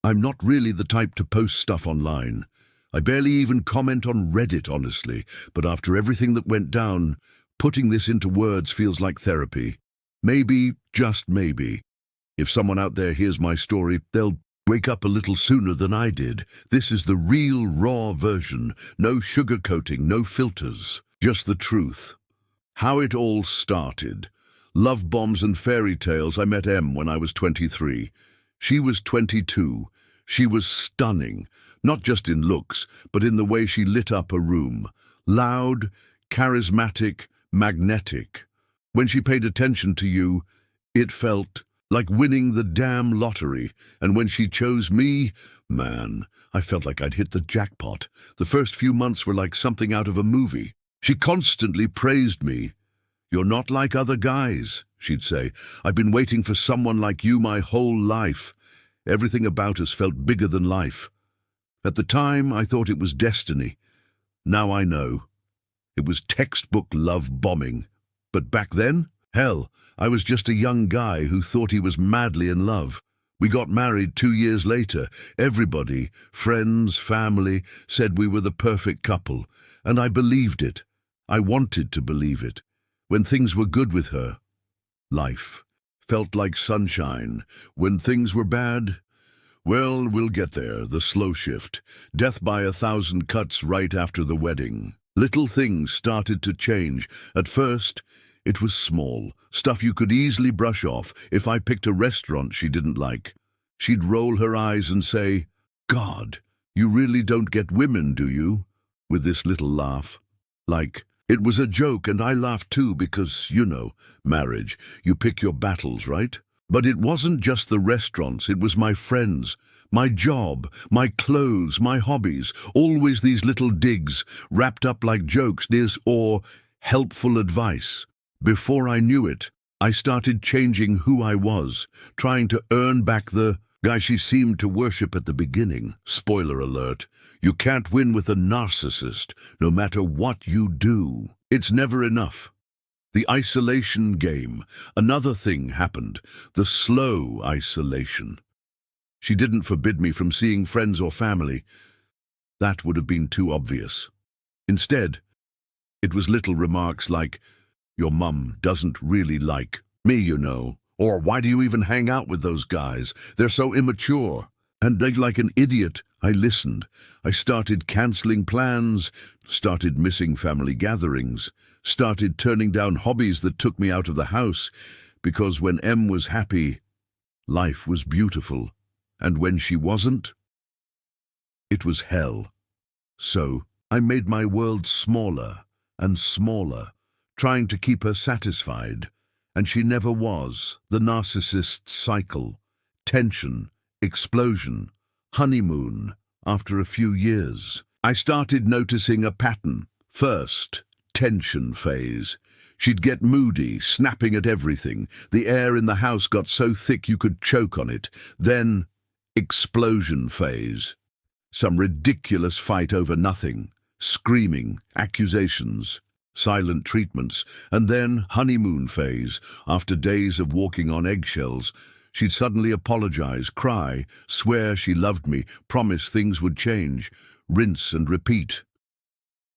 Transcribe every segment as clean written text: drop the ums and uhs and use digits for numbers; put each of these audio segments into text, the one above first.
I'm not really the type to post stuff online. I barely even comment on Reddit, honestly, but after everything that went down, putting this into words feels like therapy. Maybe, just maybe, if someone out there hears my story, they'll wake up a little sooner than I did. This is the real, raw version. No sugarcoating, no filters. Just the truth. How it all started. Love bombs and fairy tales. I met Em when I was 23. She was 22. She was stunning, not just in looks, but in the way she lit up a room. Loud, charismatic, magnetic. When she paid attention to you, it felt like winning the damn lottery. And when she chose me, man, I felt like I'd hit the jackpot. The first few months were like something out of a movie. She constantly praised me. "You're not like other guys," she'd say. "I've been waiting for someone like you my whole life." Everything about us felt bigger than life. At the time, I thought it was destiny. Now I know. It was textbook love bombing. But back then, hell, I was just a young guy who thought he was madly in love. We got married 2 years later. Everybody, friends, family, said we were the perfect couple. And I believed it. I wanted to believe it. When things were good with her, life felt like sunshine. When things were bad, well, we'll get there, the slow shift. Death by 1,000 cuts right after the wedding. Little things started to change. At first, it was small, stuff you could easily brush off. If I picked a restaurant she didn't like, she'd roll her eyes and say, "God, you really don't get women, do you?" With this little laugh. Like, it was a joke, and I laughed too because, marriage, you pick your battles, right? But it wasn't just the restaurants, it was my friends, my job, my clothes, my hobbies, always these little digs, wrapped up like jokes, or helpful advice. Before I knew it, I started changing who I was, trying to earn back the guy she seemed to worship at the beginning. Spoiler alert, you can't win with a narcissist, no matter what you do. It's never enough. The isolation game. Another thing happened, the slow isolation. She didn't forbid me from seeing friends or family. That would have been too obvious. Instead, it was little remarks like, "Your mum doesn't really like me, or "Why do you even hang out with those guys? They're so immature." And like an idiot, I listened. I started cancelling plans, started missing family gatherings, started turning down hobbies that took me out of the house, because when Em was happy, life was beautiful, and when she wasn't, it was hell. So I made my world smaller and smaller, trying to keep her satisfied, and she never was. The narcissist cycle, tension, explosion, honeymoon. After a few years, I started noticing a pattern. First, tension phase. She'd get moody, snapping at everything. The air in the house got so thick you could choke on it. Then, explosion phase. Some ridiculous fight over nothing. Screaming, accusations, silent treatments. And then, honeymoon phase. After days of walking on eggshells, she'd suddenly apologize, cry, swear she loved me, promise things would change, rinse and repeat.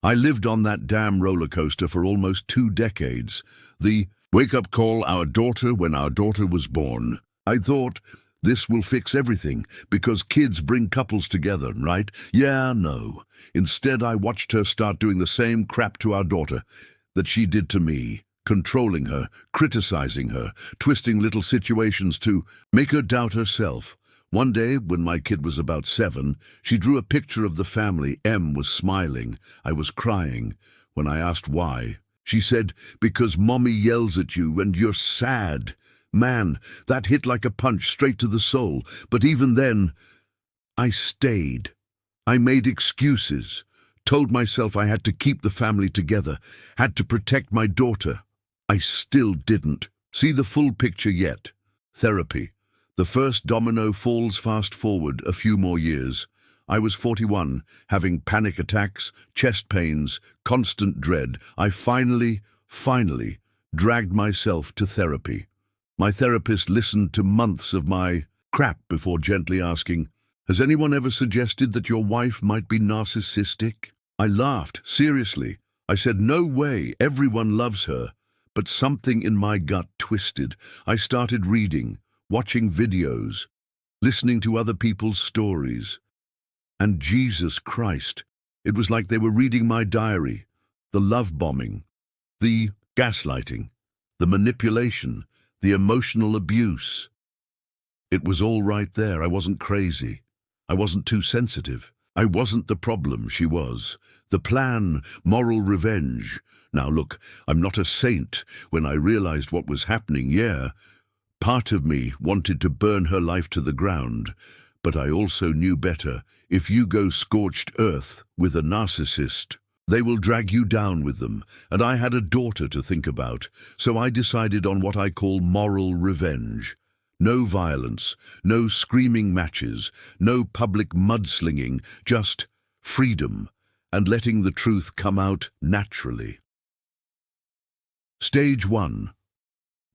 I lived on that damn roller coaster for almost 2 decades. The wake-up call, our daughter when our daughter was born. I thought, this will fix everything, because kids bring couples together, right? Yeah, no. Instead, I watched her start doing the same crap to our daughter that she did to me. Controlling her, criticizing her, twisting little situations to make her doubt herself. One day, when my kid was about 7, she drew a picture of the family. Em was smiling. I was crying. When I asked why, she said, "Because Mommy yells at you and you're sad." Man, that hit like a punch straight to the soul. But even then, I stayed. I made excuses, told myself I had to keep the family together, had to protect my daughter. I still didn't see the full picture yet. Therapy. The first domino falls. Fast forward a few more years. I was 41, having panic attacks, chest pains, constant dread. I finally dragged myself to therapy. My therapist listened to months of my crap before gently asking, Has anyone ever suggested that your wife might be narcissistic? I laughed, seriously. I said, no way, everyone loves her. But something in my gut twisted. I started reading, watching videos, listening to other people's stories. And Jesus Christ, it was like they were reading my diary. The love bombing, the gaslighting, the manipulation, the emotional abuse. It was all right there. I wasn't crazy. I wasn't too sensitive. I wasn't the problem, she was. The plan, moral revenge. Now look, I'm not a saint. When I realized what was happening, part of me wanted to burn her life to the ground. But I also knew better. If you go scorched earth with a narcissist, they will drag you down with them. And I had a daughter to think about, so I decided on what I call moral revenge. No violence, no screaming matches, no public mudslinging, just freedom and letting the truth come out naturally. Stage 1.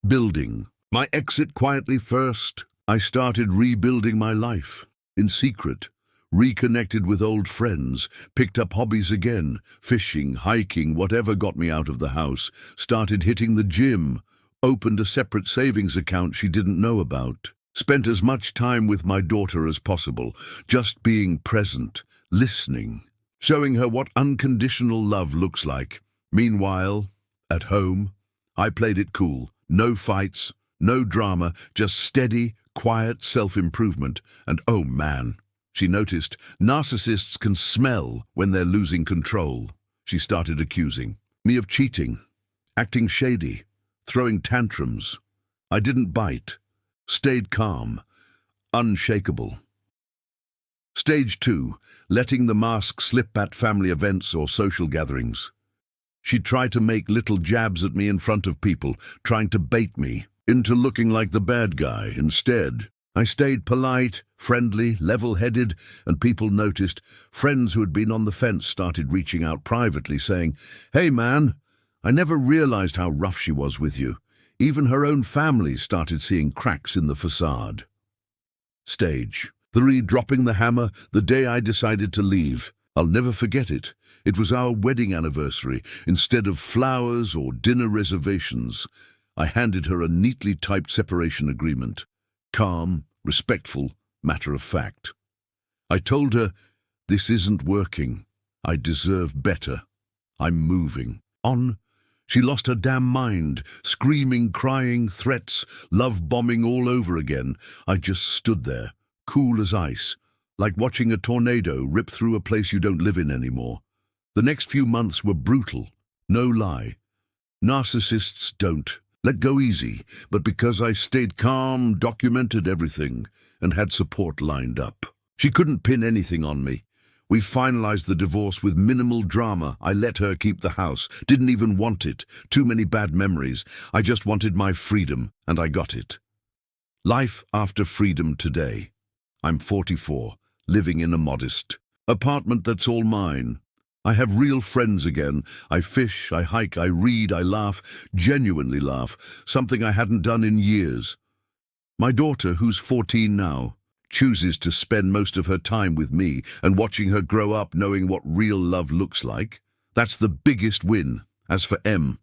Building. My exit quietly first. I started rebuilding my life, in secret, reconnected with old friends, picked up hobbies again, fishing, hiking, whatever got me out of the house, started hitting the gym, opened a separate savings account she didn't know about, spent as much time with my daughter as possible, just being present, listening, showing her what unconditional love looks like. Meanwhile, at home, I played it cool. No fights, no drama, just steady, quiet self-improvement. And oh man, she noticed, narcissists can smell when they're losing control. She started accusing me of cheating, acting shady, throwing tantrums. I didn't bite, stayed calm, unshakable. Stage 2, letting the mask slip at family events or social gatherings. She tried to make little jabs at me in front of people, trying to bait me into looking like the bad guy. Instead, I stayed polite, friendly, level-headed, and people noticed. Friends who had been on the fence started reaching out privately, saying, "Hey man, I never realized how rough she was with you." Even her own family started seeing cracks in the facade. Stage 3, dropping the hammer, the day I decided to leave. I'll never forget it. It was our wedding anniversary. Instead of flowers or dinner reservations, I handed her a neatly typed separation agreement. Calm, respectful, matter of fact. I told her, this isn't working. I deserve better. I'm moving on. She lost her damn mind, screaming, crying, threats, love bombing all over again. I just stood there, cool as ice, like watching a tornado rip through a place you don't live in anymore. The next few months were brutal, no lie. Narcissists don't. Let go easy, but because I stayed calm, documented everything, and had support lined up. She couldn't pin anything on me. We finalized the divorce with minimal drama. I let her keep the house, didn't even want it. Too many bad memories. I just wanted my freedom, and I got it. Life after freedom today. I'm 44, living in a modest apartment that's all mine. I have real friends again. I fish, I hike, I read, I laugh, genuinely laugh, something I hadn't done in years. My daughter, who's 14 now, chooses to spend most of her time with me, and watching her grow up knowing what real love looks like, that's the biggest win. As for M,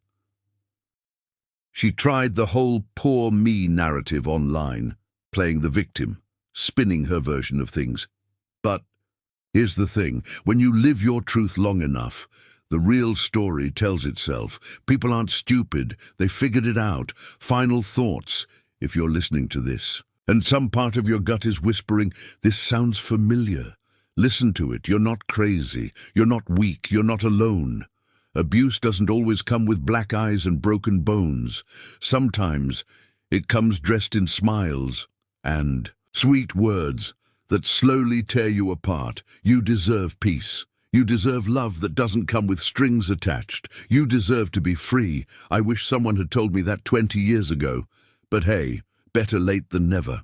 she tried the whole poor me narrative online, playing the victim, spinning her version of things. But here's the thing, when you live your truth long enough, the real story tells itself. People aren't stupid, they figured it out. Final thoughts, if you're listening to this, and some part of your gut is whispering, this sounds familiar. Listen to it. You're not crazy. You're not weak. You're not alone. Abuse doesn't always come with black eyes and broken bones. Sometimes it comes dressed in smiles and sweet words that slowly tear you apart. You deserve peace. You deserve love that doesn't come with strings attached. You deserve to be free. I wish someone had told me that 20 years ago. But hey, better late than never.